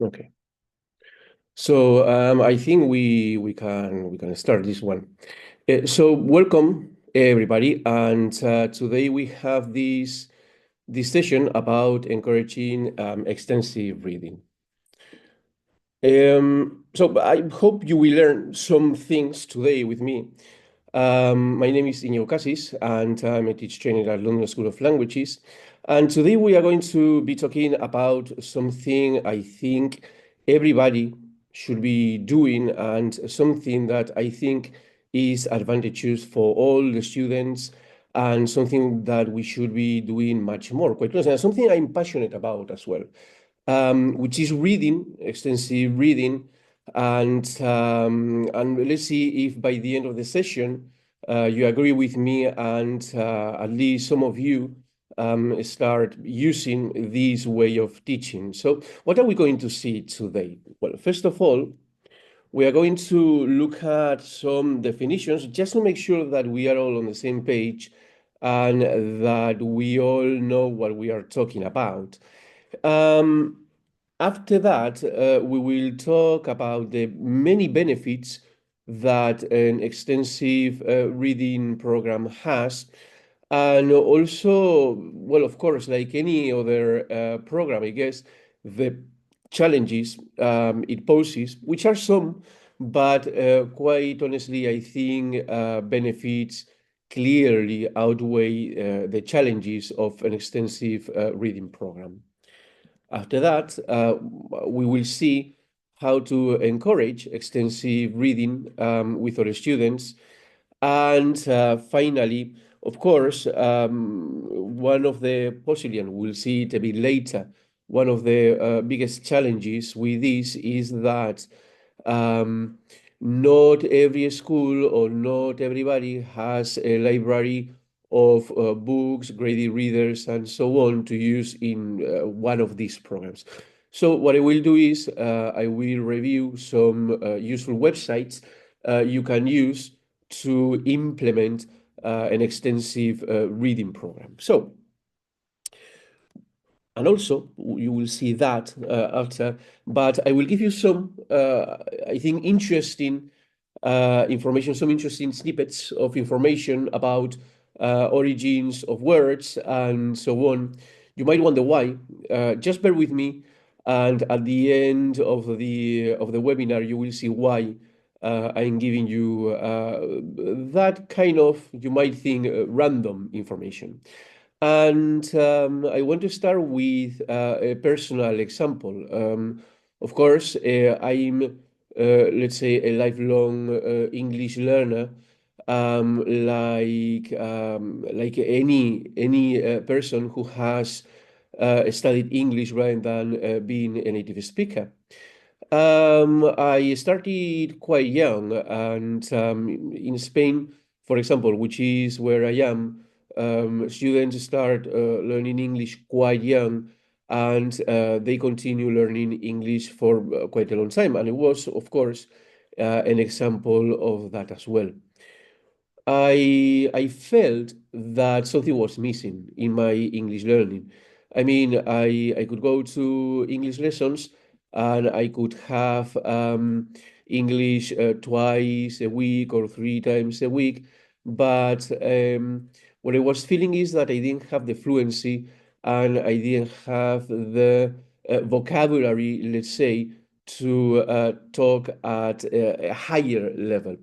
Okay. So I think we can start this one. So welcome everybody, and today we have this session about encouraging extensive reading. So I hope you will learn some things today with me. My name is Iñigo Casis, and I'm a teacher trainer at London School of Languages. And today we are going to be talking about something I think everybody should be doing, and something that I think is advantageous for all the students, and something that we should be doing much more, quite honestly, and something I'm passionate about as well, which is reading, extensive reading, and let's see if by the end of the session you agree with me, and at least some of you start using this way of teaching. So, what are we going to see today? Well, first of all, we are going to look at some definitions just to make sure that we are all on the same page and that we all know what we are talking about. Um, After that, we will talk about the many benefits that an extensive reading program has. And also, well, of course, like any other program, I guess, the challenges it poses, which are some, but quite honestly, I think benefits clearly outweigh the challenges of an extensive reading program. After that, we will see how to encourage extensive reading with our students. And finally, of course, one of the possibly, and we'll see it a bit later, one of the biggest challenges with this is that um, not every school or not everybody has a library of books, graded readers, and so on to use in one of these programs. So what I will do is I will review some useful websites you can use to implement an extensive reading program. So, and also you will see that after, but I will give you some, I think, interesting information, some interesting snippets of information about origins of words and so on. You might wonder why. Just bear with me, and at the end of the webinar, you will see why I'm giving you that kind of, you might think, random information. And I want to start with a personal example. Of course, I'm, let's say, a lifelong English learner, like any person who has studied English rather than being a native speaker. I started quite young, and in Spain, for example, which is where I am, students start learning English quite young, and they continue learning English for quite a long time. And it was, of course, an example of that as well. I felt that something was missing in my English learning. I mean, I could go to English lessons and I could have English twice a week or three times a week, but what I was feeling is that I didn't have the fluency and I didn't have the vocabulary, let's say, to talk at a higher level.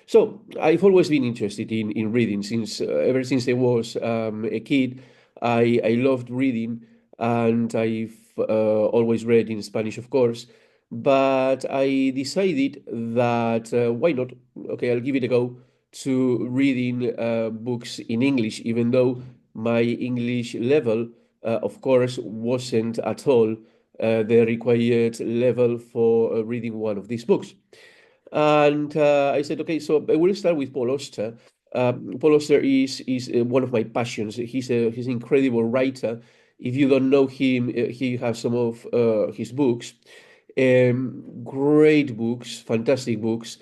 So I've always been interested in reading since ever since I was a kid. I loved reading, and I've always read in Spanish, of course. But I decided that why not? Okay, I'll give it a go to reading books in English, even though my English level, of course, wasn't at all the required level for reading one of these books. And I said, okay, so I will start with Paul Auster. Paul Auster is one of my passions. He's an incredible writer. If you don't know him, he has some of his books. Great books, fantastic books.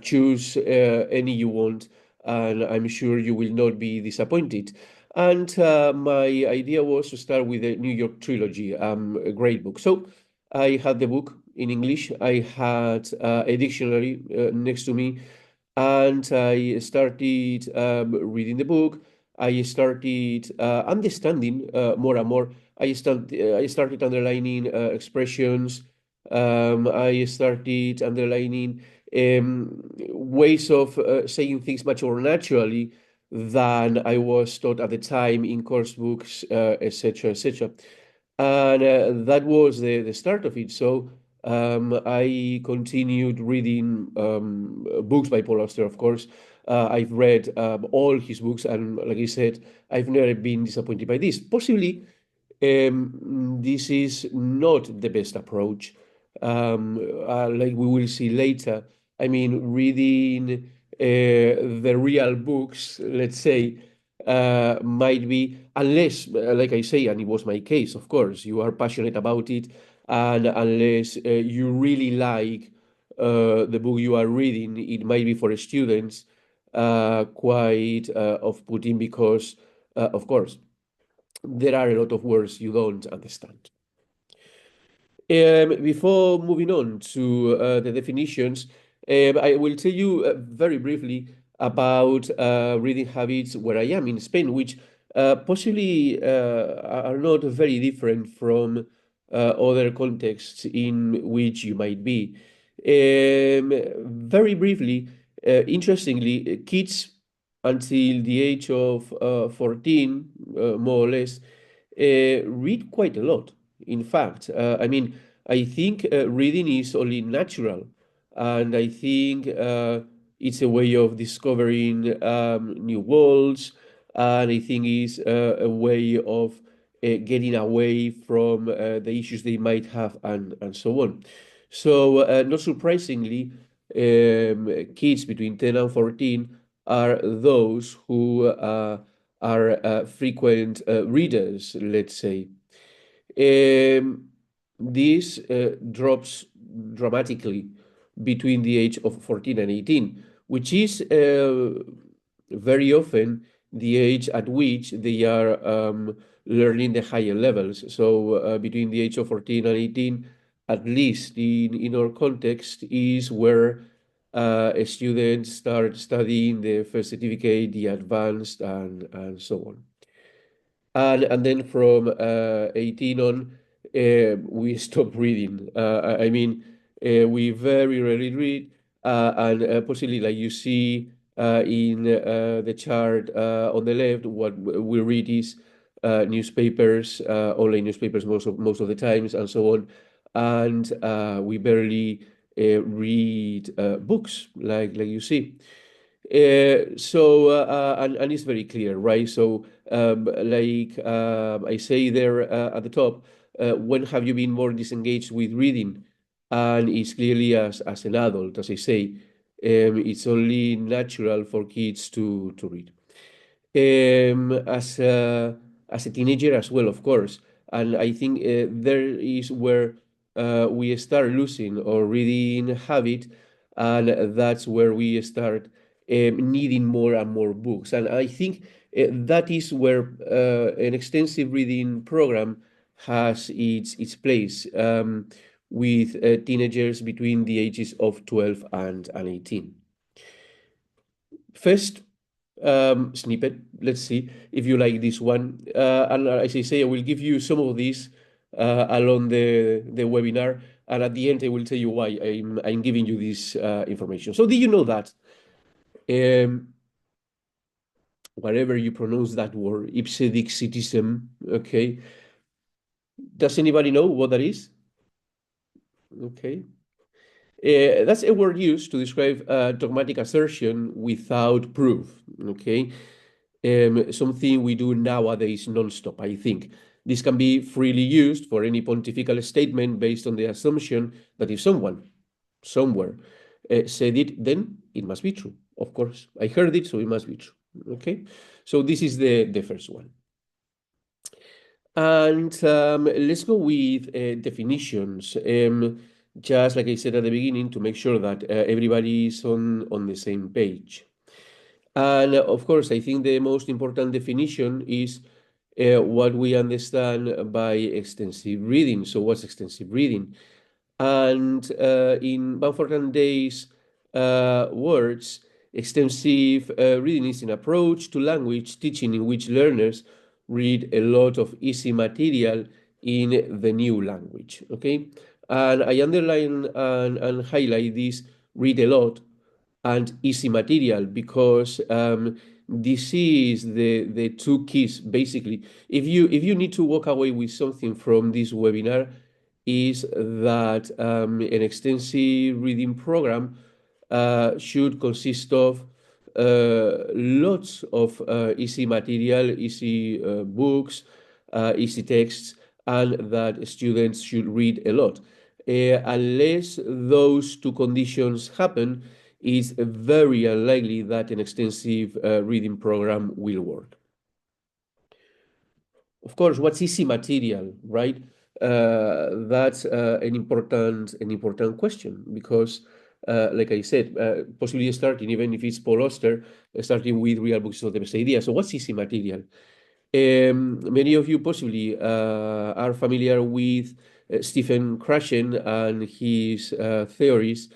Choose any you want, and I'm sure you will not be disappointed. And my idea was to start with the New York trilogy, a great book. So I had the book in English. I had a dictionary next to me, and I started reading the book. I started understanding more and more. I started underlining expressions. I started underlining ways of saying things much more naturally than I was taught at the time in course books, etc., etc. And that was the start of it. So I continued reading books by Paul Auster, of course. I've read all his books, and like I said, I've never been disappointed by this. Possibly this is not the best approach. Like we will see later. I mean, reading the real books, let's say, might be, unless, like I say, and it was my case, of course, you are passionate about it, and unless you really like the book you are reading, it might be for students quite off-putting because, of course, there are a lot of words you don't understand. Before moving on to the definitions, I will tell you very briefly about reading habits where I am in Spain, which possibly are not very different from other contexts in which you might be. Very briefly, interestingly, kids until the age of 14, more or less, read quite a lot. In fact, I mean, I think reading is only natural, and I think it's a way of discovering new worlds, and I think it's a way of getting away from the issues they might have, and so on. So, not surprisingly, kids between 10 and 14 are those who are frequent readers, let's say. Um, this drops dramatically between the age of 14 and 18, which is very often the age at which they are learning the higher levels. So between the age of 14 and 18, at least in our context, is where a student start studying the first certificate, the advanced, and so on. And then from 18 on, we stop reading. I mean, we very rarely read, and possibly like you see in the chart on the left, what we read is newspapers, online newspapers most of the times, and so on. And we barely read books, like you see. And it's very clear, right? So, like I say there at the top, when have you been more disengaged with reading? And it's clearly as an adult, as I say, it's only natural for kids to read um, as a, as a teenager as well, of course. And I think there is where we start losing our reading habit, and that's where we start needing more and more books. And I think that is where an extensive reading program has its place with teenagers between the ages of 12 and 18. First, snippet. Let's see if you like this one. And as I say, I will give you some of these along the webinar, and at the end, I will tell you why I'm giving you this information. So, did you know that um, whatever you pronounce that word, ipsedixitism, okay? Does anybody know what that is? Okay. That's a word used to describe dogmatic assertion without proof, okay? Something we do nowadays non-stop, I think. This can be freely used for any pontifical statement based on the assumption that if someone, somewhere, said it, then it must be true. Of course, I heard it, so it must be true. Okay, so this is the first one. And let's go with definitions. Just like I said at the beginning, to make sure that everybody is on the same page. And of course, I think the most important definition is what we understand by extensive reading. So what's extensive reading? And in Bamford and Day's words, extensive reading is an approach to language teaching in which learners read a lot of easy material in the new language. Okay, and I underline and highlight this: read a lot and easy material, because this is the two keys basically. If you need to walk away with something from this webinar, is that an extensive reading program should consist of lots of easy material, easy books, easy texts, and that students should read a lot. Unless those two conditions happen, it's very unlikely that an extensive reading program will work. Of course, what's easy material, right? That's an important question, because, like I said, possibly starting, even if it's Paul Auster, starting with real books is not the best idea. So what's easy material? Many of you possibly are familiar with Stephen Krashen and his theories.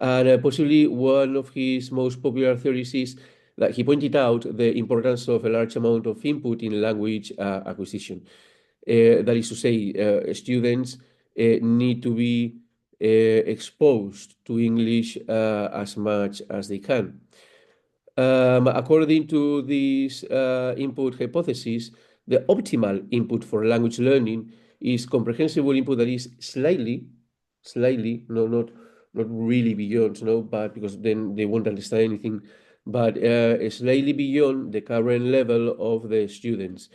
And possibly one of his most popular theories is that he pointed out the importance of a large amount of input in language acquisition. That is to say, students need to be exposed to English as much as they can. According to this input hypothesis, the optimal input for language learning is comprehensible input that is slightly, no, not really beyond, no, but because then they won't understand anything, but slightly beyond the current level of the students.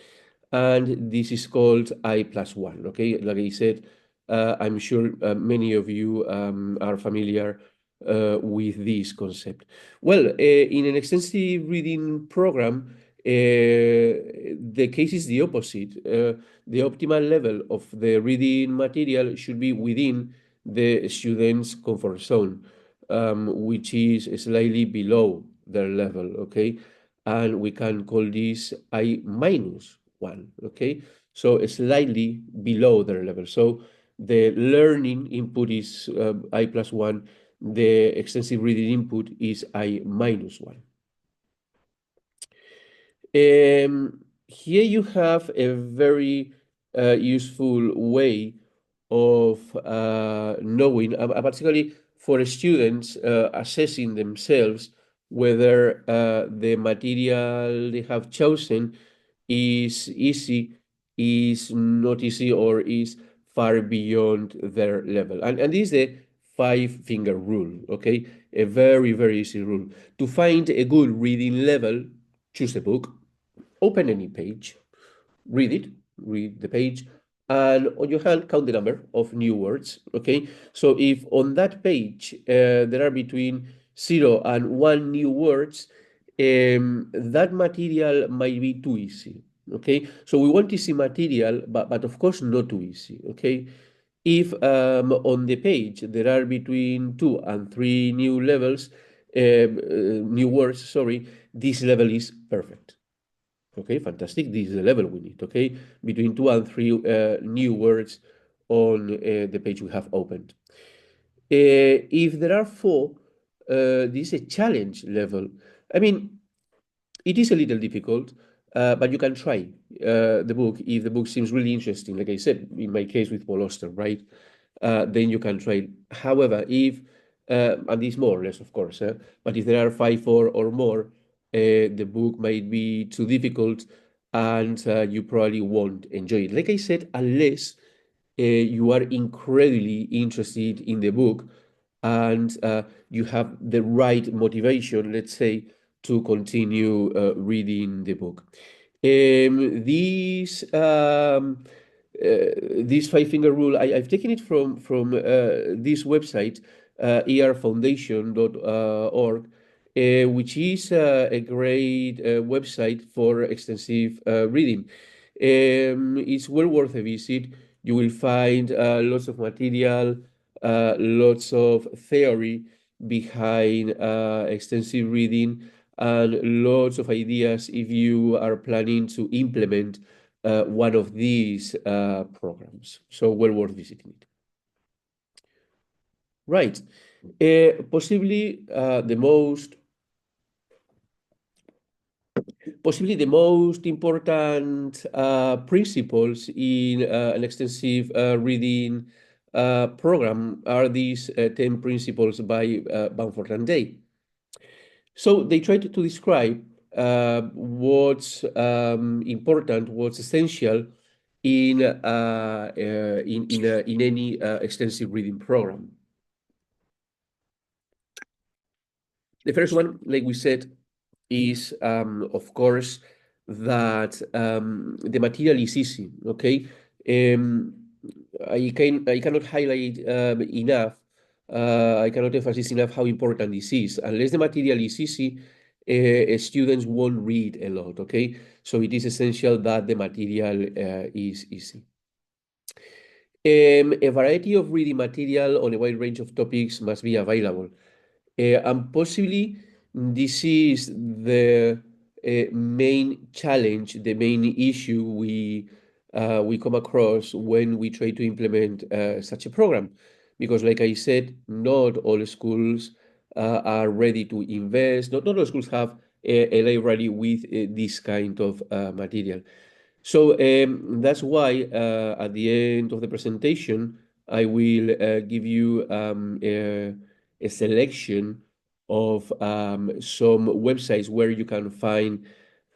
And this is called I+1, okay? Like I said, I'm sure many of you are familiar with this concept. Well, in an extensive reading program, the case is the opposite. The optimal level of the reading material should be within the student's comfort zone, which is slightly below their level, okay? And we can call this I-1, okay? So slightly below their level. So the learning input is I+1, the extensive reading input is I-1. Here you have a very useful way of knowing, particularly for students assessing themselves, whether the material they have chosen is easy, is not easy, or is far beyond their level. And this is the five-finger rule, okay? A very, very easy rule. To find a good reading level, choose a book, open any page, read it, read the page, and on your hand, count the number of new words, okay? So if on that page there are between 0 and 1 new words, that material might be too easy, okay? So we want easy material, but of course not too easy, okay? If on the page there are between 2 and 3 new levels, new words, sorry, this level is perfect. Okay, fantastic. This is the level we need, okay? Between 2 and 3 new words on the page we have opened. If there are 4, this is a challenge level. I mean, it is a little difficult, but you can try the book if the book seems really interesting. Like I said, in my case with Paul Auster, right? Then you can try. However, if and this more or less, of course, but if there are 5, 4, or more, the book might be too difficult, and you probably won't enjoy it. Like I said, unless you are incredibly interested in the book and you have the right motivation, let's say, to continue reading the book. This five-finger rule, I've taken it from this website, erfoundation.org, which is a great website for extensive reading. It's well worth a visit. You will find lots of material, lots of theory behind extensive reading, and lots of ideas if you are planning to implement one of these programs. So well worth visiting it. Right. Possibly the most important principles in an extensive reading program are these 10 principles by Bamford and Day. So they try to describe what's important, what's essential in any extensive reading program. The first one, like we said, is of course that the material is easy. Okay, um, I cannot highlight enough. I cannot emphasize enough how important this is. Unless the material is easy, students won't read a lot. Okay, so it is essential that the material is easy. A variety of reading material on a wide range of topics must be available. And possibly this is the main challenge, the main issue we come across when we try to implement such a program. Because, like I said, not all schools are ready to invest. Not all schools have a library with this kind of material. So that's why at the end of the presentation, I will give you a selection of some websites where you can find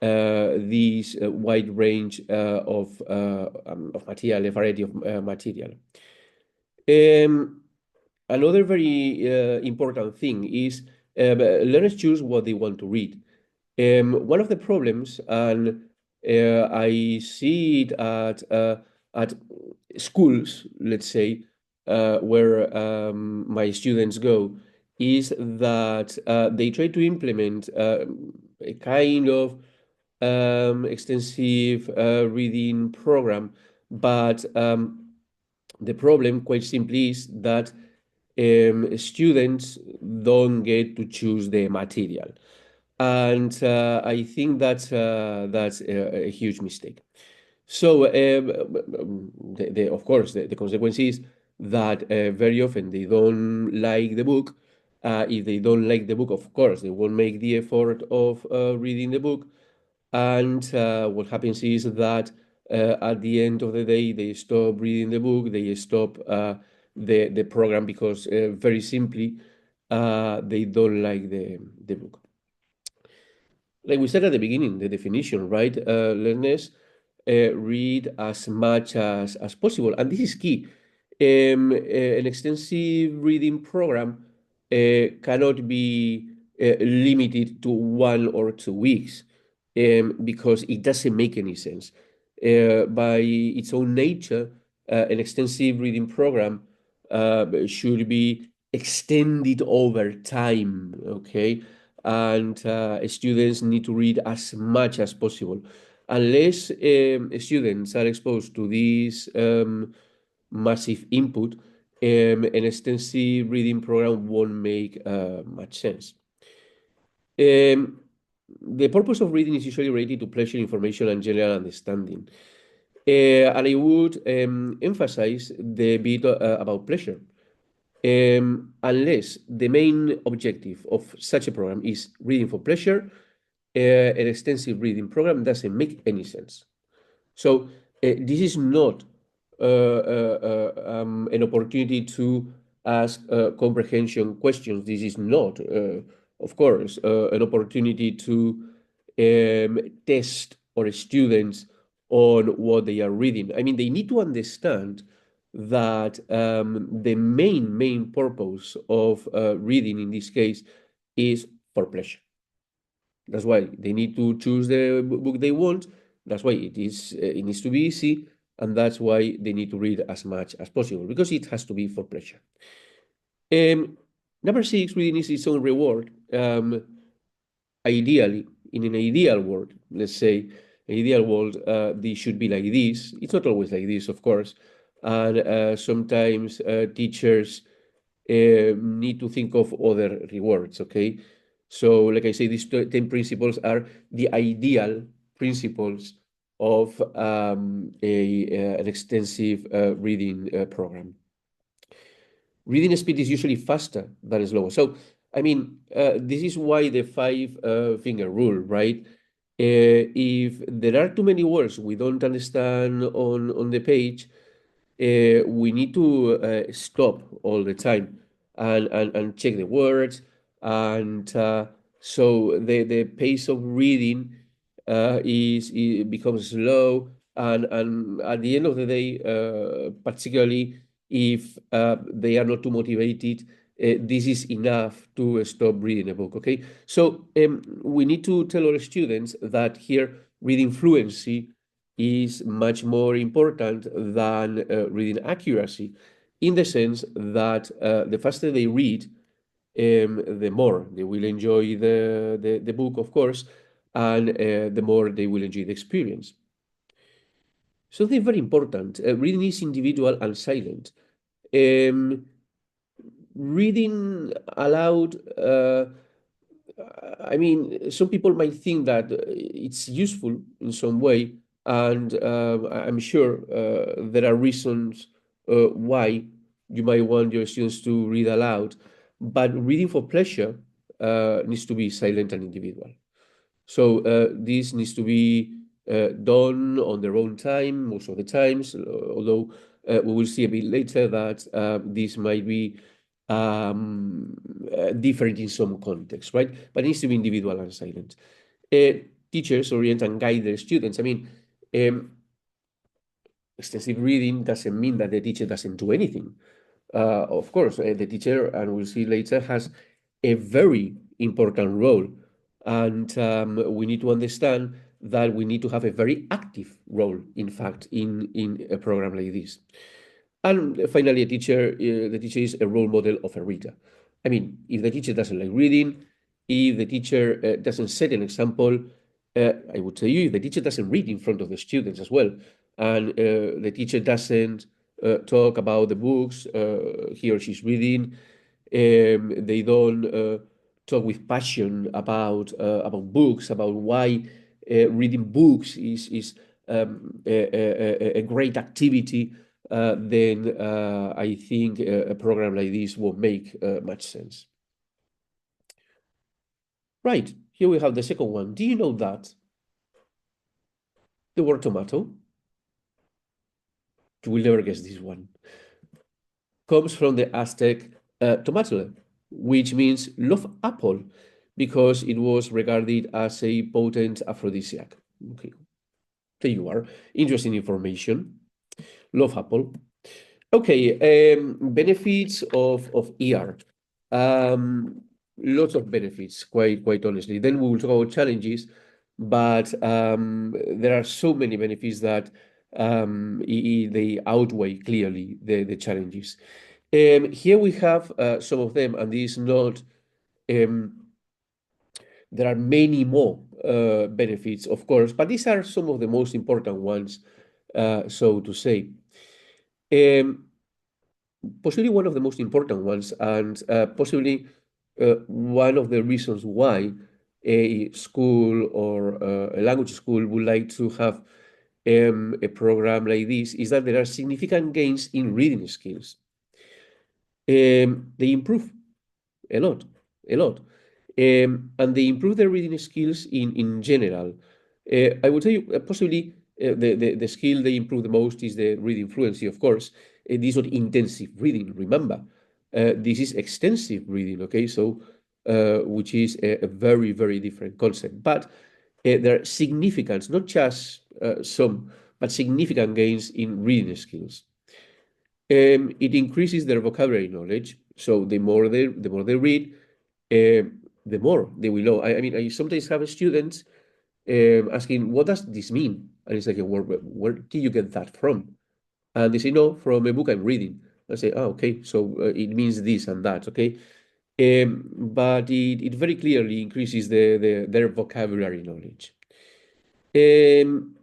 these wide range of material, a variety of material. Um, Another very important thing is learners choose what they want to read. One of the problems, and I see it at schools, let's say, where my students go, is that they try to implement a kind of extensive reading program, but the problem, quite simply, is that students don't get to choose the material. And I think that's a huge mistake. So, of course, the consequence is that very often they don't like the book. If they don't like the book, of course, they won't make the effort of reading the book. And what happens is that at the end of the day, they stop reading the book, they stop the program because very simply they don't like the book. Like we said at the beginning, the definition, right? Learners read as much as possible. And this is key. An extensive reading program cannot be limited to 1 or 2 weeks because it doesn't make any sense. By its own nature, an extensive reading program should be extended over time, okay? And students need to read as much as possible. Unless students are exposed to this massive input, an extensive reading program won't make much sense. The purpose of reading is usually related to pleasure, information, and general understanding. And I would emphasize the bit about pleasure. Unless the main objective of such a program is reading for pleasure, an extensive reading program doesn't make any sense. So this is not an opportunity to ask comprehension questions. This is not, of course, an opportunity to test our students on what they are reading. I mean, they need to understand that the main purpose of reading in this case is for pleasure. That's why they need to choose the book they want. That's why it needs to be easy, and that's why they need to read as much as possible because it has to be for pleasure. Number 6, reading is its own reward. Ideally, in an ideal world, let's say, ideal world, this should be like this. It's not always like this, of course, and sometimes teachers need to think of other rewards. Okay, so like I say, these 10 principles are the ideal principles of an extensive reading program. Reading speed is usually faster than slower. So, I mean, this is why the five finger rule, right? If there are too many words we don't understand on the page, we need to stop all the time and check the words. And so the pace of reading it becomes slow. And at the end of the day, particularly if they are not too motivated, this is enough to stop reading a book. Okay, so we need to tell our students that here reading fluency is much more important than reading accuracy, in the sense that the faster they read, the more they will enjoy the book, of course, and the more they will enjoy the experience. Something very important, reading is individual and silent. Um, Reading aloud, I mean, some people might think that it's useful in some way, and I'm sure there are reasons why you might want your students to read aloud, but reading for pleasure needs to be silent and individual. So this needs to be done on their own time most of the times, although we will see a bit later that this might be different in some contexts, right? But it needs to be individual and silent. Uh, Teachers orient and guide their students. I mean, um, extensive reading doesn't mean that the teacher doesn't do anything. Of course, the teacher, and we'll see later, has a very important role. And we need to understand that we need to have a very active role, in fact, in a program like this. And finally, the teacher is a role model of a reader. I mean, if the teacher doesn't like reading, if the teacher doesn't set an example, I would tell you, if the teacher doesn't read in front of the students as well, and the teacher doesn't talk about the books he or she's reading, they don't talk with passion about books, about why reading books is a great activity, then I think a program like this will make much sense. Right, here we have the second one. Do you know that the word tomato, you will never guess this one, comes from the Aztec tomatl, which means love apple, because it was regarded as a potent aphrodisiac. Okay, there you are. Interesting information. Love apple. Okay, benefits of ER. Um, Lots of benefits, quite honestly. Then we will talk about challenges, but there are so many benefits that they outweigh clearly the challenges. Here we have some of them, and these not. Um, there are many more benefits, of course, but these are some of the most important ones, so to say. Um, Possibly one of the most important ones, and possibly one of the reasons why a school or a language school would like to have a program like this is that there are significant gains in reading skills. They improve a lot, a lot. And they improve their reading skills in general. I would say possibly the skill they improve the most is the reading fluency, of course. This is not intensive reading, remember. This is extensive reading, okay? So, which is a very, very different concept. But there are significant, not just some, but significant gains in reading skills. It increases their vocabulary knowledge. So the more they read, the more they will know. I mean, I sometimes have students asking, "What does this mean?" And it's like, where did you get that from? And they say, "No, from a book I'm reading." I say, "Oh, okay, so it means this and that." Okay, but it very clearly increases their vocabulary knowledge.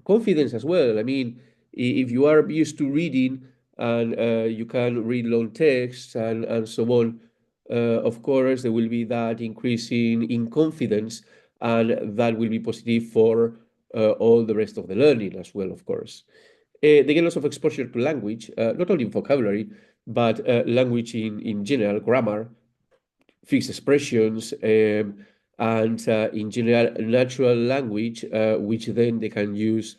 Confidence as well. I mean, if you are used to reading and you can read long texts and so on, of course, there will be that increase in confidence, and that will be positive for all the rest of the learning as well, of course. They get lots of exposure to language, not only vocabulary, but language in general, grammar, fixed expressions, and in general, natural language, which then they can use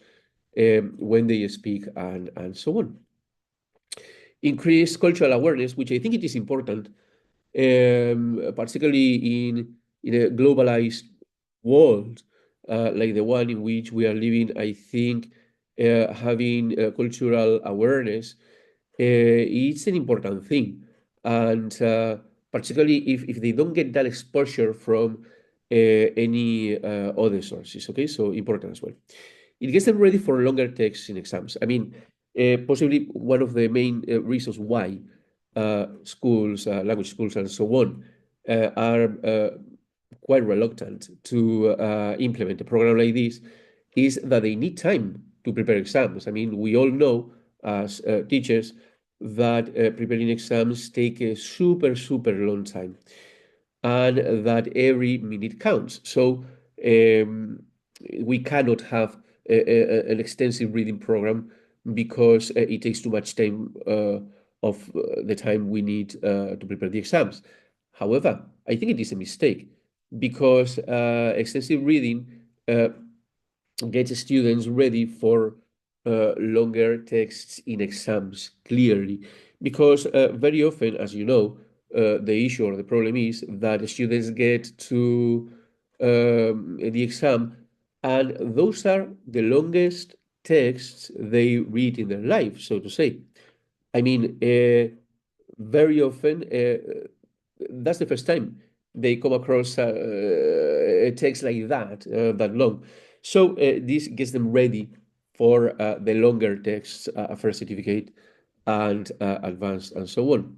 when they speak and so on. Increase cultural awareness, which I think it is important, particularly in a globalized world like the one in which we are living. I think having cultural awareness it's an important thing, and particularly if they don't get that exposure from any other sources. Okay, so important as well. It gets them ready for longer texts in exams. I mean, possibly one of the main reasons why schools, language schools, and so on, are quite reluctant to implement a program like this is that they need time to prepare exams. I mean, we all know as teachers that preparing exams take a super, super long time and that every minute counts. So um, we cannot have an extensive reading program because it takes too much time of the time we need to prepare the exams. However, I think it is a mistake because extensive reading uh, get students ready for longer texts in exams clearly. Because very often, as you know, the issue or the problem is that the students get to the exam, and those are the longest texts they read in their life, so to say. I mean, very often, that's the first time they come across a text like that long. So this gets them ready for the longer texts, first certificate and advanced and so on.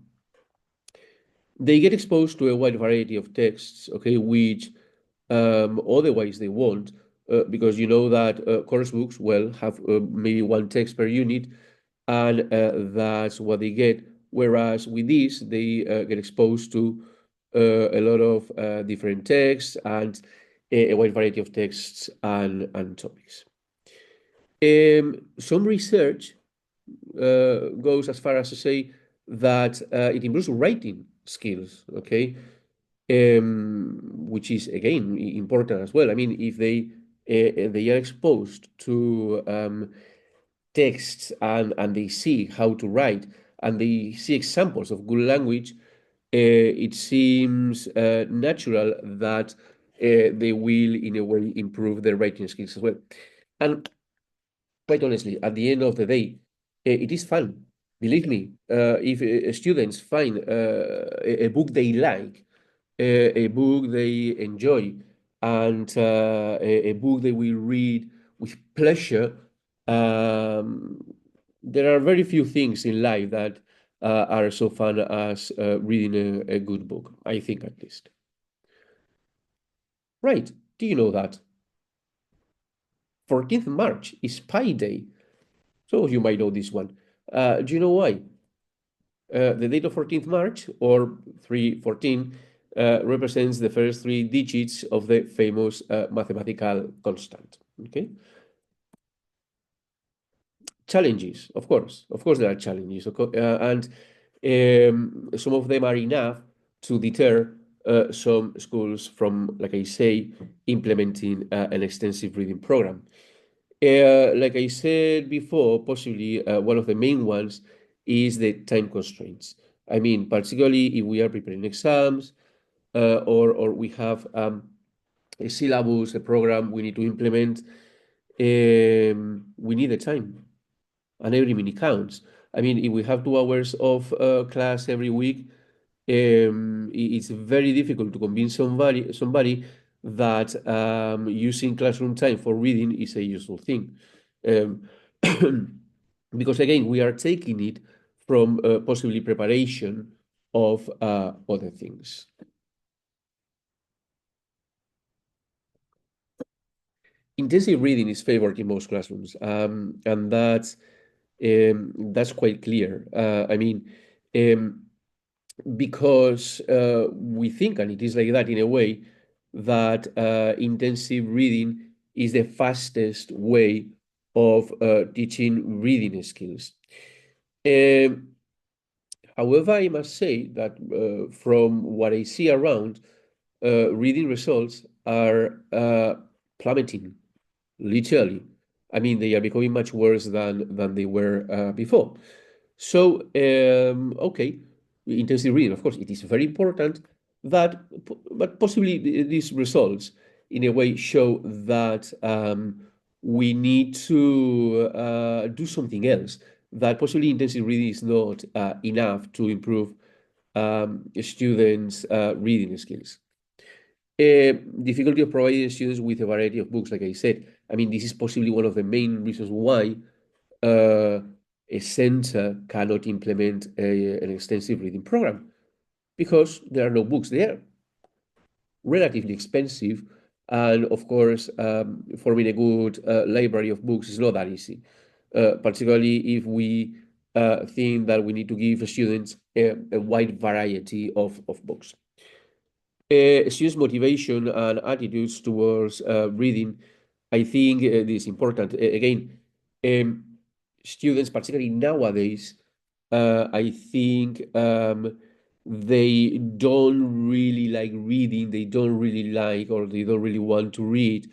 They get exposed to a wide variety of texts, okay, which otherwise they won't, because you know that course books, well, have maybe one text per unit, and that's what they get. Whereas with this, they get exposed to a lot of different texts and a wide variety of texts and topics. Some research goes as far as to say that it improves writing skills, okay, which is again important as well. I mean, if they are exposed to texts and they see how to write and they see examples of good language, it seems natural that they will, in a way, improve their writing skills as well. And quite honestly, at the end of the day, it is fun. Believe me, if students find a book they like, a book they enjoy, and a book they will read with pleasure, um, there are very few things in life that are so fun as reading a good book, I think at least. Right. Do you know that 14th March is Pi Day? So you might know this one. Do you know why? The date of 14th March, or 314, represents the first three digits of the famous mathematical constant. Okay? Challenges, of course. Of course, there are challenges. And some of them are enough to deter some schools from, like I say, implementing an extensive reading program. Like I said before, possibly one of the main ones is the time constraints. I mean, particularly if we are preparing exams or we have a syllabus, a program we need to implement, we need the time, and every minute counts. I mean, if we have 2 hours of class every week, it's very difficult to convince somebody that using classroom time for reading is a useful thing. Um, because again, we are taking it from possibly preparation of other things. Intensive reading is favored in most classrooms, and that's quite clear. I mean, um, because we think, and it is like that in a way, that intensive reading is the fastest way of teaching reading skills. Um, However, I must say that from what I see around, reading results are plummeting, literally. I mean, they are becoming much worse than they were before. So, okay, intensive reading, of course, it is very important that, but possibly these results, in a way, show that we need to do something else. That possibly intensive reading is not enough to improve students' reading skills. Difficulty of providing students with a variety of books, like I said. I mean, this is possibly one of the main reasons why uh, a center cannot implement an extensive reading program because there are no books there, relatively expensive. And of course, forming a good library of books is not that easy, particularly if we think that we need to give students a wide variety of books. Students' motivation and attitudes towards reading, I think it is important. Again, um, students, particularly nowadays, I think they don't really like reading. They don't really like, or they don't really want to read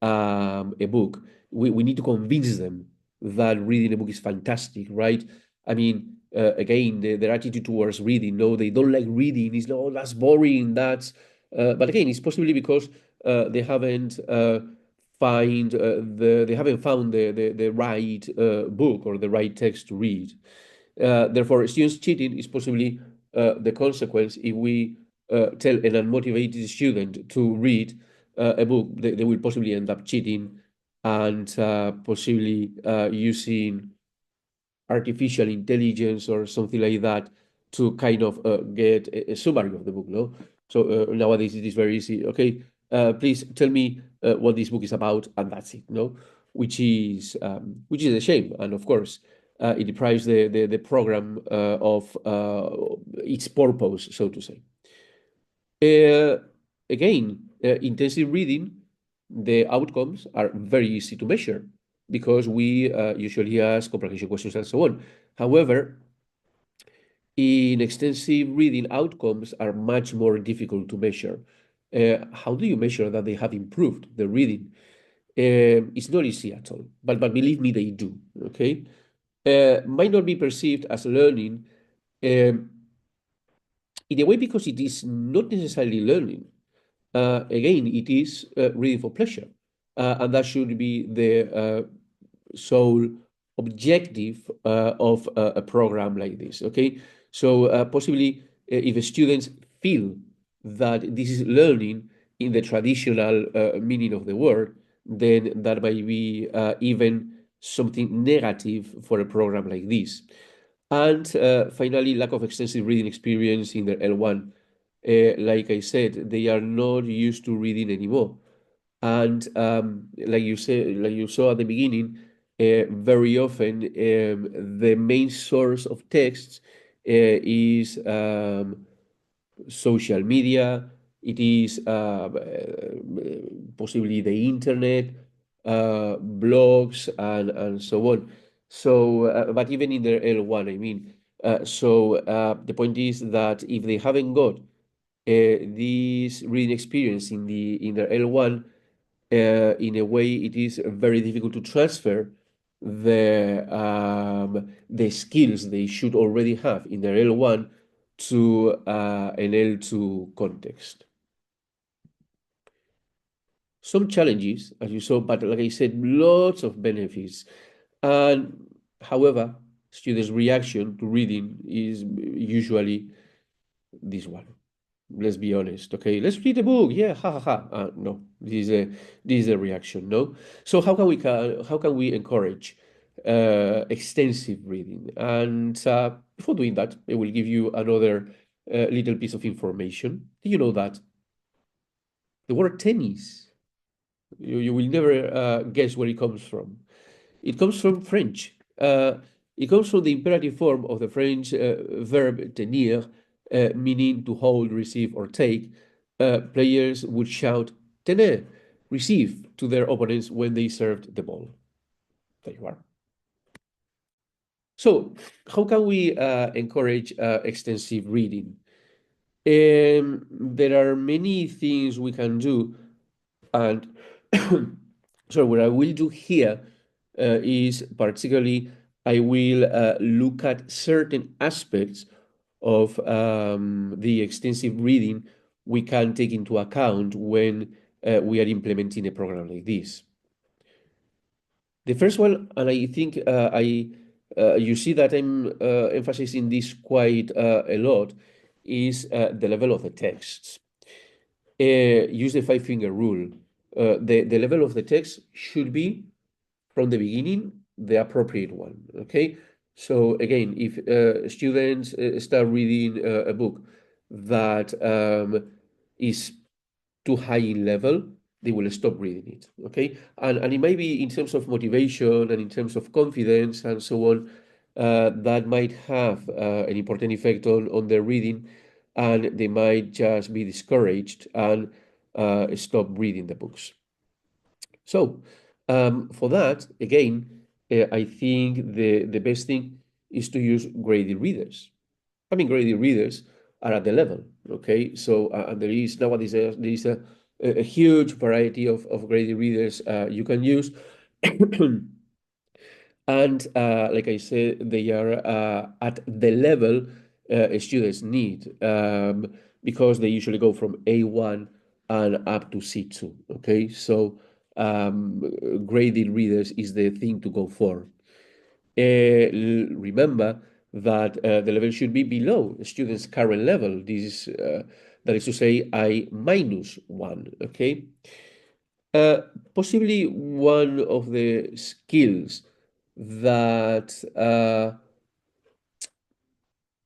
a book. We need to convince them that reading a book is fantastic, right? I mean, again, their attitude towards reading, no, they don't like reading. It's no, that's boring. But again, it's possibly because they haven't they haven't found the right book or the right text to read. Therefore, students cheating is possibly the consequence if we tell an unmotivated student to read a book, they will possibly end up cheating and possibly using artificial intelligence or something like that to kind of get a summary of the book, no? So nowadays it is very easy. Okay, please tell me what this book is about, and that's it, no? Which is a shame, and of course, it deprives the program of its purpose, so to say. Uh, Again, intensive reading, the outcomes are very easy to measure because we usually ask comprehension questions and so on. However, in extensive reading, outcomes are much more difficult to measure. How do you measure that they have improved the reading? It's not easy at all, but believe me, they do. Okay, might not be perceived as learning um, in a way because it is not necessarily learning. Again, it is reading for pleasure, and that should be the sole objective of a program like this. Okay, so possibly if students feel that this is learning in the traditional meaning of the word, then that might be even something negative for a program like this. And finally, lack of extensive reading experience in their L1. Like I said, they are not used to reading anymore. And like you saw at the beginning, very often the main source of texts is social media. It is possibly the internet, blogs, and so on. So, but even in their L1, I mean, the point is that if they haven't got this reading experience in their L1, in a way, it is very difficult to transfer the skills they should already have in their L1 to an L2 context. Some challenges, as you saw, but like I said, lots of benefits. And however, students' reaction to reading is usually this one. Let's be honest. Okay, let's read the book. Yeah, ha ha ha. No, this is a reaction. No. So how can we encourage extensive reading? And before doing that, I will give you another little piece of information. Do you know that the word tennis? You will never guess where it comes from. It comes from French. It comes from the imperative form of the French verb tenir, meaning to hold, receive, or take. Players would shout tenez. receive to their opponents when they served the ball. There you are. So, how can we encourage extensive reading? There are many things we can do, and so what I will do here is particularly I will look at certain aspects of the extensive reading we can take into account when we are implementing a program like this. The first one, and I think I you see that I'm emphasizing this quite a lot, is the level of the texts. Use the five-finger rule. The level of the text should be from the beginning the appropriate one. Okay, so again, if students start reading a book that is too high in level, they will stop reading it. Okay, and it might be in terms of motivation and in terms of confidence and so on. That might have an important effect on their reading, and they might just be discouraged and stop reading the books. So, for that, again, I think the best thing is to use graded readers. I mean, graded readers are at the level, okay? So, and there is nowadays a huge variety of graded readers you can use. And like I said, they are at the level students need because they usually go from A1 and up to C2. Okay, so graded readers is the thing to go for. Remember that the level should be below the student's current level. This is that is to say, I minus one. Okay. Uh, Possibly one of the skills that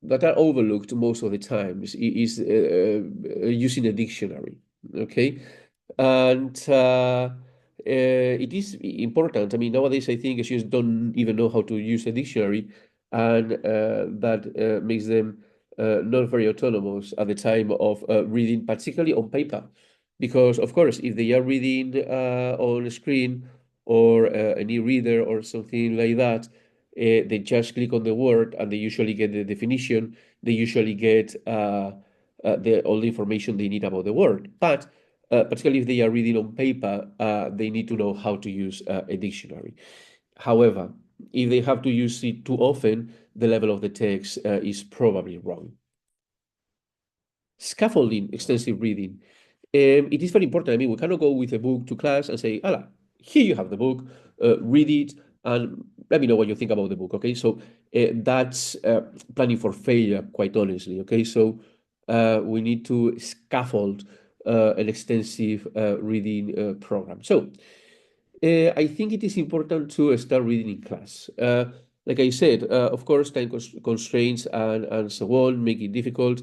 that are overlooked most of the times is using a dictionary. Okay, and it is important. I mean, nowadays I think students don't even know how to use a dictionary, and that makes them not very autonomous at the time of reading, particularly on paper. Because, of course, if they are reading on a screen or an e-reader or something like that, they just click on the word and they usually get the definition. They usually get all the information they need about the word. But particularly if they are reading on paper, they need to know how to use a dictionary. However, if they have to use it too often, the level of the text is probably wrong. Scaffolding extensive reading. It is very important. I mean, we cannot go with a book to class and say, "Ala, here you have the book, read it, and let me know what you think about the book." Okay, so that's planning for failure, quite honestly. Okay, so we need to scaffold an extensive reading program. So I think it is important to start reading in class. Like I said, of course, time constraints and so on make it difficult,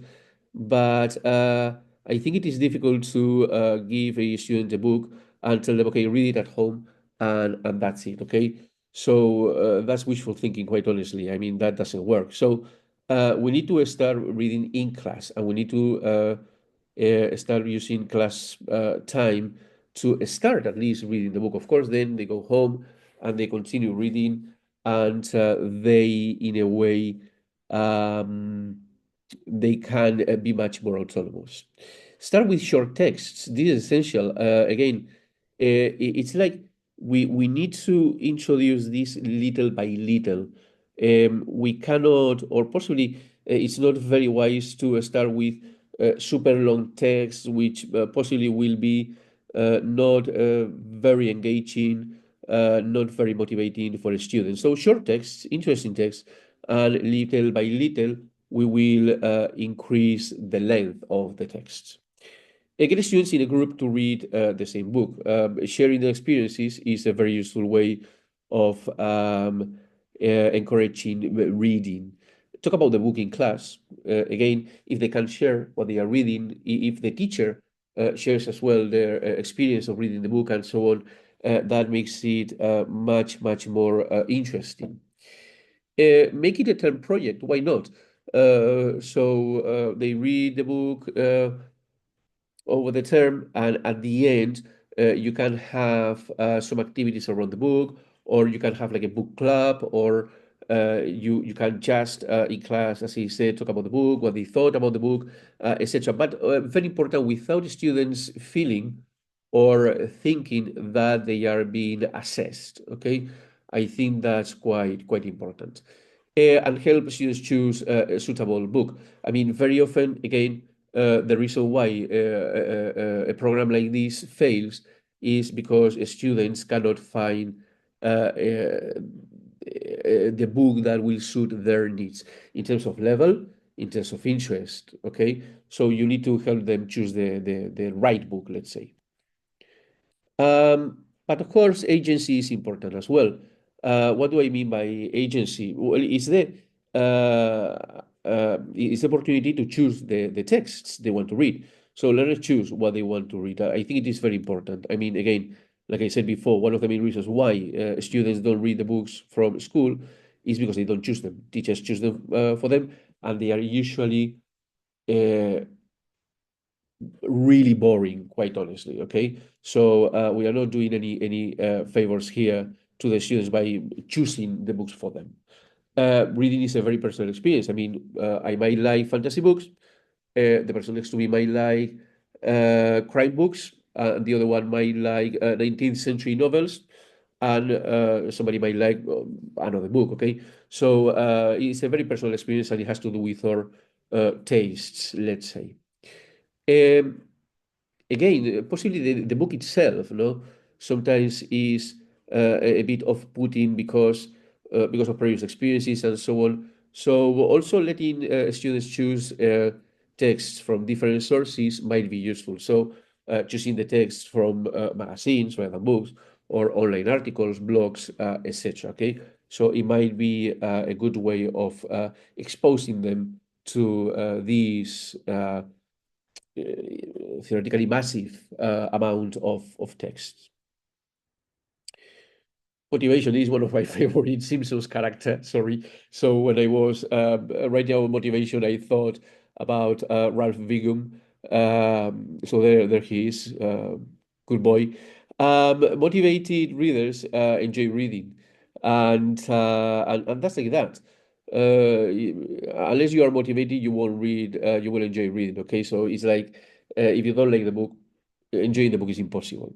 but I think it is difficult to give a student a book and tell them, okay, read it at home, and that's it, okay? So that's wishful thinking, quite honestly. I mean, that doesn't work. So we need to start reading in class, and we need to start using class time to start at least reading the book. Of course, then they go home and they continue reading, and they, in a way, um, they can be much more autonomous. Start with short texts. This is essential. Again, it's like we need to introduce this little by little. We cannot, or possibly, it's not very wise to start with super long texts, which possibly will be not very engaging, not very motivating for a student. So short texts, interesting texts, and little by little, we will increase the length of the text. Get students in a group to read the same book. Sharing the experiences is a very useful way of encouraging reading. Talk about the book in class. Again, if they can share what they are reading, if the teacher shares as well their experience of reading the book and so on, that makes it much, much more interesting. Make it a term project. Why not? So they read the book over the term, and at the end, You can have some activities around the book, or you can have like a book club, or you can just in class, as he said, talk about the book, what they thought about the book, etc. But very important, without students feeling or thinking that they are being assessed. Okay, I think that's quite important, and help students choose a suitable book. I mean, very often, again, the reason why a program like this fails is because students cannot find the book that will suit their needs in terms of level, in terms of interest. Okay, so you need to help them choose the right book, let's say. But of course, agency is important as well. What do I mean by agency? Well, it's the opportunity to choose the texts they want to read. So learners choose what they want to read. I think it is very important. I mean, again, like I said before, one of the main reasons why students don't read the books from school is because they don't choose them. Teachers choose them for them, and they are usually uh, really boring, quite honestly. Okay, so we are not doing any favors here to the students by choosing the books for them. Reading is a very personal experience. I mean, I might like fantasy books. The person next to me might like crime books, and the other one might like 19th century novels, and somebody might like another book. Okay, so it's a very personal experience, and it has to do with our tastes, let's say. Um, Again, possibly the book itself, no, sometimes is a bit off-putting because of previous experiences and so on. So also letting students choose texts from different sources might be useful. So choosing the text from magazines rather than books, or online articles, blogs, etc. Okay, so it might be a good way of exposing them to these theoretically massive amount of text. Motivation is one of my favorite Simpsons characters. Sorry. So when I was writing about motivation, I thought about Ralph Wiggum. So there he is, good boy. Motivated readers enjoy reading, and that's like that. Unless you are motivated, you won't read. You will enjoy reading. Okay, so it's like if you don't like the book, enjoying the book is impossible.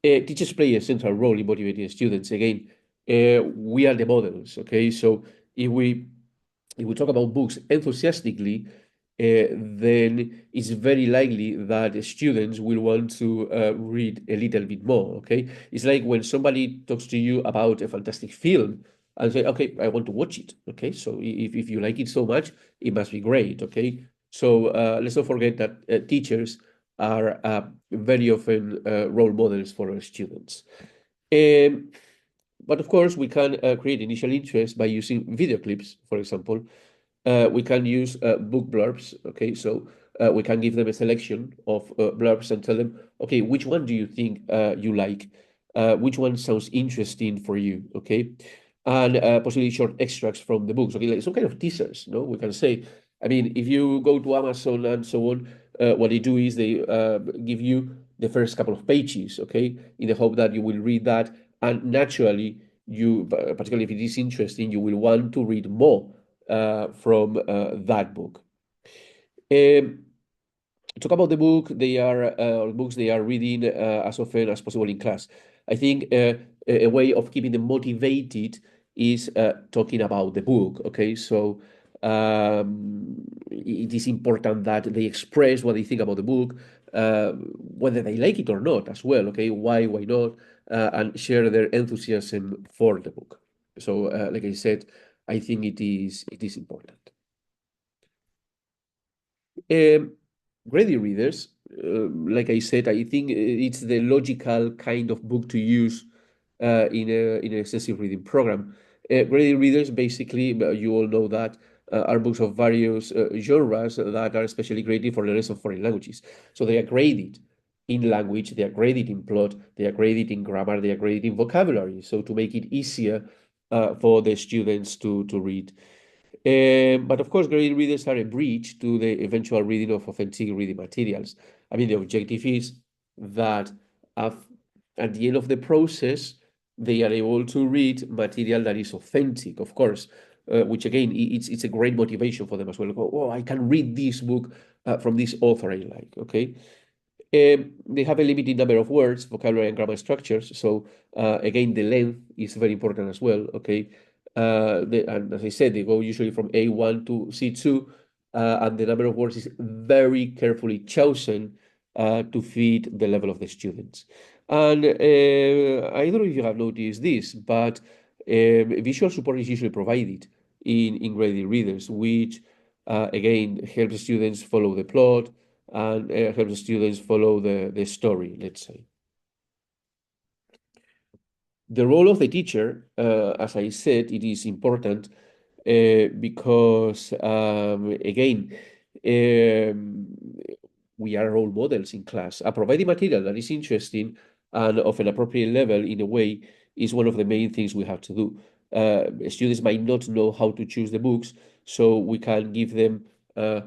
Teachers play a central role in motivating students. Again, we are the models. Okay, so if we if we talk about books enthusiastically, then it's very likely that students will want to read a little bit more. Okay, it's like when somebody talks to you about a fantastic film and say, "Okay, I want to watch it." Okay, so if you like it so much, it must be great. Okay, so let's not forget that teachers are very often role models for our students. Um, but of course, we can create initial interest by using video clips, for example. We can use book blurbs. Okay, so we can give them a selection of blurbs and tell them, okay, which one do you think you like? Which one sounds interesting for you? Okay, and possibly short extracts from the books. Okay, like some kind of teasers. No, we can say. I mean, if you go to Amazon and so on, what they do is they give you the first couple of pages. Okay, in the hope that you will read that, and naturally, you, particularly if it is interesting, you will want to read more from that book. Um, Talk about the book they are or books they are reading as often as possible in class. I think a way of keeping them motivated is talking about the book. Okay, so it is important that they express what they think about the book, whether they like it or not, as well. Okay, why not, and share their enthusiasm for the book. So, like I said, I think it is important. Um, Ready readers, like I said, I think it's the logical kind of book to use in an excessive reading program. Ready readers, basically, you all know that are books of various genres that are especially created for learners of foreign languages. So they are graded in language, they are graded in plot, they are graded in grammar, they are graded in vocabulary. So to make it easier for the students to read. But of course, graded readers are a bridge to the eventual reading of authentic reading materials. I mean, the objective is that at the end of the process, they are able to read material that is authentic, of course, which again, it's a great motivation for them as well. Go, oh, I can read this book from this author I like, okay? They have a limited number of words, vocabulary, and grammar structures. So again, the length is very important as well. Okay, and as I said, they go usually from A1 to C2, and the number of words is very carefully chosen to fit the level of the students. And I don't know if you have noticed this, but visual support is usually provided in graded readers, which again helps students follow the plot and help the students follow the story, let's say. The role of the teacher, as I said, it is important because, again, um, we are role models in class. Providing material that is interesting and of an appropriate level in a way is one of the main things we have to do. Students might not know how to choose the books, so we can give them a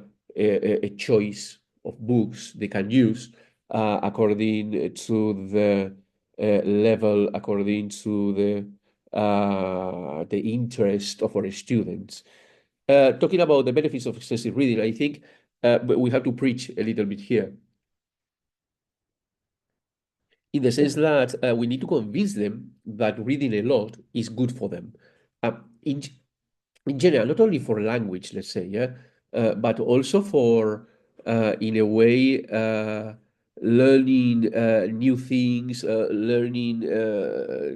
choice of books they can use according to the level, according to the interest of our students. Talking about the benefits of excessive reading, I think we have to preach a little bit here, in the sense that we need to convince them that reading a lot is good for them. Uh, in, in general, not only for language, let's say, yeah, but also for, in a way, learning new things, learning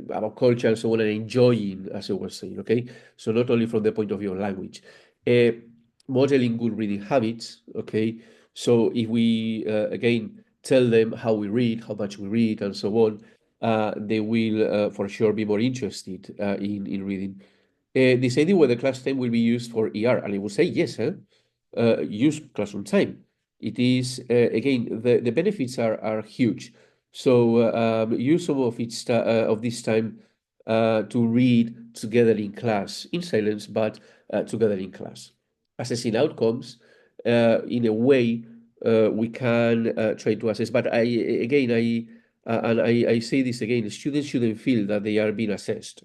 about culture and so on, and enjoying, as I was saying, okay? So not only from the point of view of language, uh, modeling good reading habits, okay? So if we, again, tell them how we read, how much we read, and so on, they will for sure be more interested in reading. Deciding whether class time will be used for ER, and I would say yes, use classroom time. It is again the benefits are huge. So use some of of this time to read together in class in silence, but together in class. Assessing outcomes in a way we can try to assess. But I say this again: students shouldn't feel that they are being assessed.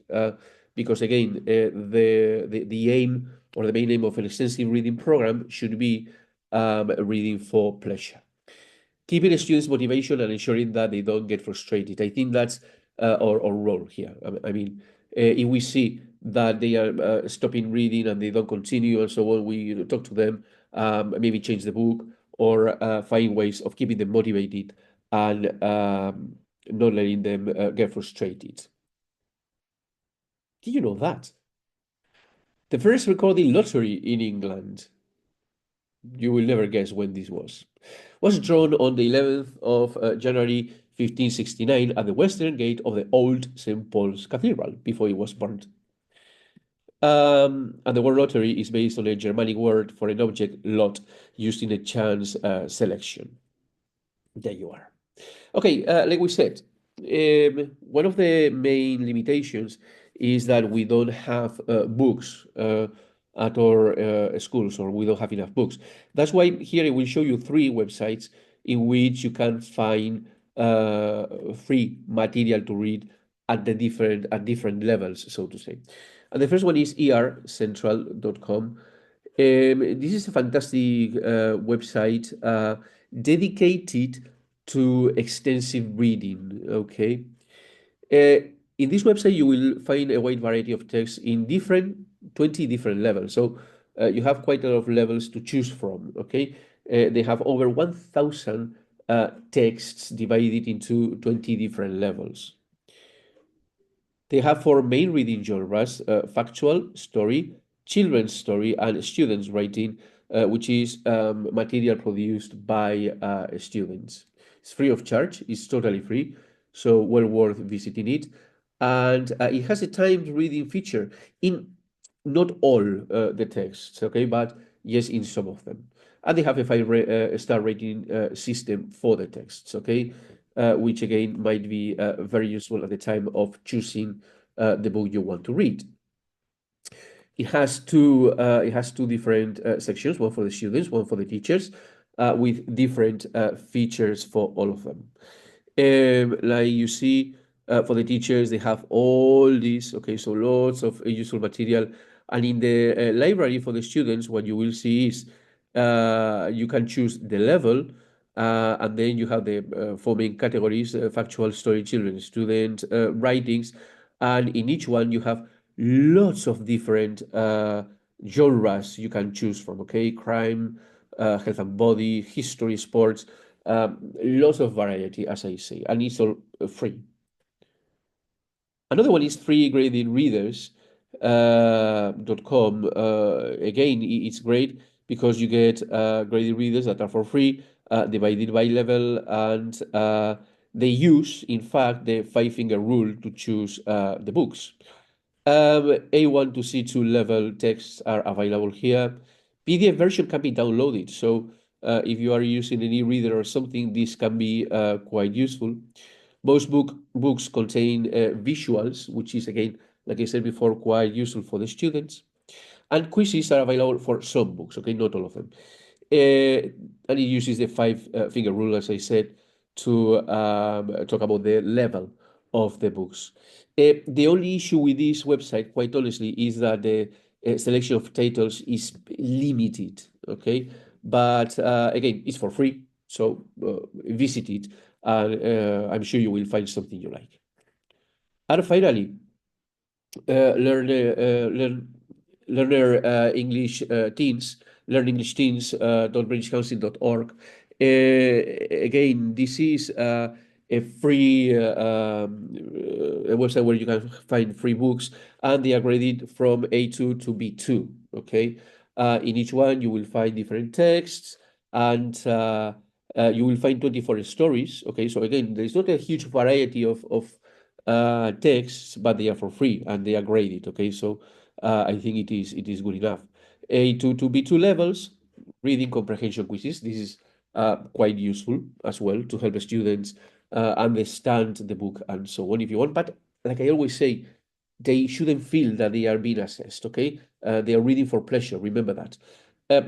Because again, the aim or the main aim of an extensive reading program should be reading for pleasure, keeping students' motivation and ensuring that they don't get frustrated. I think that's our role here. I mean, if we see that they are stopping reading and they don't continue and so on, we talk to them, maybe change the book or find ways of keeping them motivated and not letting them get frustrated. Did you know that? The first recorded lottery in England, you will never guess when this was drawn on the 11th of January 1569 at the western gate of the old St. Paul's Cathedral before it was burnt. And the word lottery is based on a Germanic word for an object lot used in a chance selection. There you are. Okay, like we said, one of the main limitations is that we don't have books at our schools, or we don't have enough books. That's why here I will show you three websites in which you can find free material to read at different levels, so to say. And the first one is ercentral.com. This is a fantastic website dedicated to extensive reading. Okay. In this website, you will find a wide variety of texts in 20 different levels. So you have quite a lot of levels to choose from. Okay. They have over 1,000 texts divided into 20 different levels. They have four main reading genres: factual, story, children's story, and students' writing, which is material produced by students. It's free of charge, it's totally free, so well worth visiting it. And it has a timed reading feature in not all the texts, okay, but yes, in some of them. And they have a five-star rating system for the texts, okay, which again might be very useful at the time of choosing the book you want to read. It has two different sections, one for the students, one for the teachers, with different features for all of them. Like you see, for the teachers, they have all these, okay, so lots of useful material. And in the library for the students, what you will see is you can choose the level, and then you have the four main categories: factual, story, children, student, writings. And in each one, you have lots of different genres you can choose from, okay? Crime, health and body, history, sports, lots of variety, as I say, and it's all free. Another one is free graded readers .com. Again, it's great because you get graded readers that are for free, divided by level, and they use, in fact, the five-finger rule to choose the books. A1 to C2 level texts are available here. PDF version can be downloaded, so if you are using an e-reader or something, this can be quite useful. Most books contain visuals, which is, again, like I said before, quite useful for the students. And quizzes are available for some books, okay, not all of them. And it uses the five-finger rule, as I said, to talk about the level of the books. The only issue with this website, quite honestly, is that the selection of titles is limited, okay? But again, it's for free, so visit it, and I'm sure you will find something you like. And finally, learner English teens, learn English teens .britishcouncil.org. Again, this is a free a website where you can find free books, and they are graded from A2 to B2. Okay, in each one you will find different texts, and you will find 24 stories. Okay, so again, there's not a huge variety of texts, but they are for free and they are graded. Okay, so I think it is good enough. A2 to B2 levels, reading comprehension quizzes. This is quite useful as well to help the students understand the book and so on if you want. But like I always say, they shouldn't feel that they are being assessed. Okay, they are reading for pleasure. Remember that.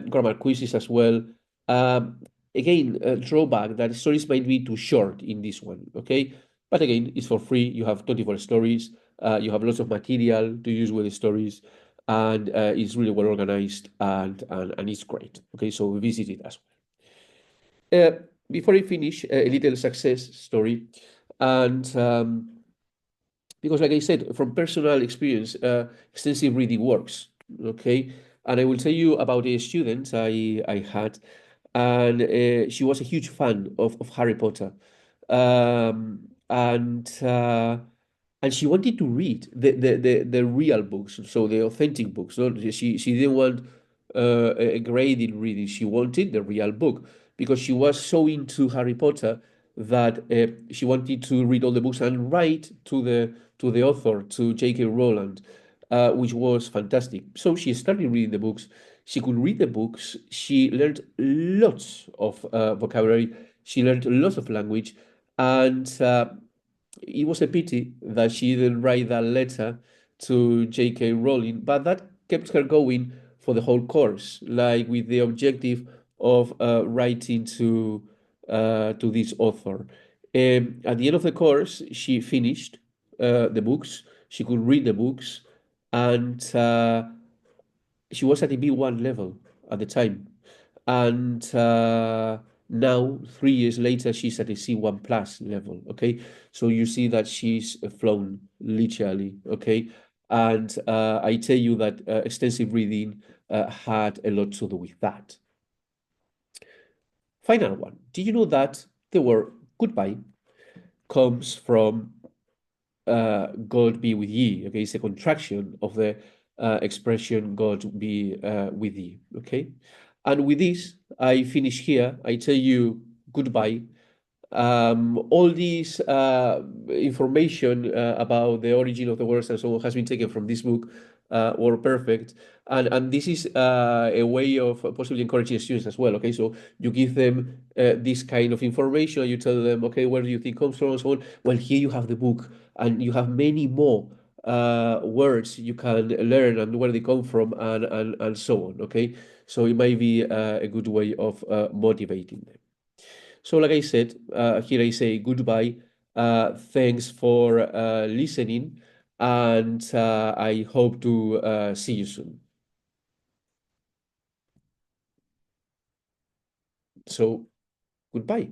Grammar quizzes as well. Um, Again, drawback that stories might be too short in this one. Okay, but again, it's for free. You have 24 stories. You have lots of material to use with the stories, and it's really well organized, and it's great. Okay, so visit it as well. Before I finish, a little success story, and because, like I said, from personal experience, extensive reading works. Okay, and I will tell you about a student I had, and she was a huge fan of Harry Potter, and she wanted to read the real books, so the authentic books. Not she didn't want a graded reading. She wanted the real book because she was so into Harry Potter that she wanted to read all the books and write to the author, to J.K. Rowland, which was fantastic. So she started reading the books. She could read the books. She learned lots of vocabulary. She learned lots of language, and it was a pity that she didn't write that letter to J.K. Rowling, but that kept her going for the whole course, like with the objective of writing to this author. At the end of the course, she finished the books. She could read the books, and she was at the B1 level at the time. And now, 3 years later, she's at a C1 plus level. Okay, so you see that she's flown literally. Okay, and I tell you that extensive reading had a lot to do with that. Final one. Did you know that the word goodbye comes from God be with ye? Okay, it's a contraction of the expression God be with ye. Okay, and with this, I finish here. I tell you goodbye. All this information about the origin of the words and so on has been taken from this book, Word Perfect, and this is a way of possibly encouraging students as well. Okay, so you give them this kind of information, you tell them, okay, where do you think it comes from, and so on. Well, here you have the book, and you have many more words you can learn and where they come from, and so on. Okay, so it might be a good way of motivating them. So, like I said, here I say goodbye. Thanks for listening, and I hope to see you soon. So, goodbye.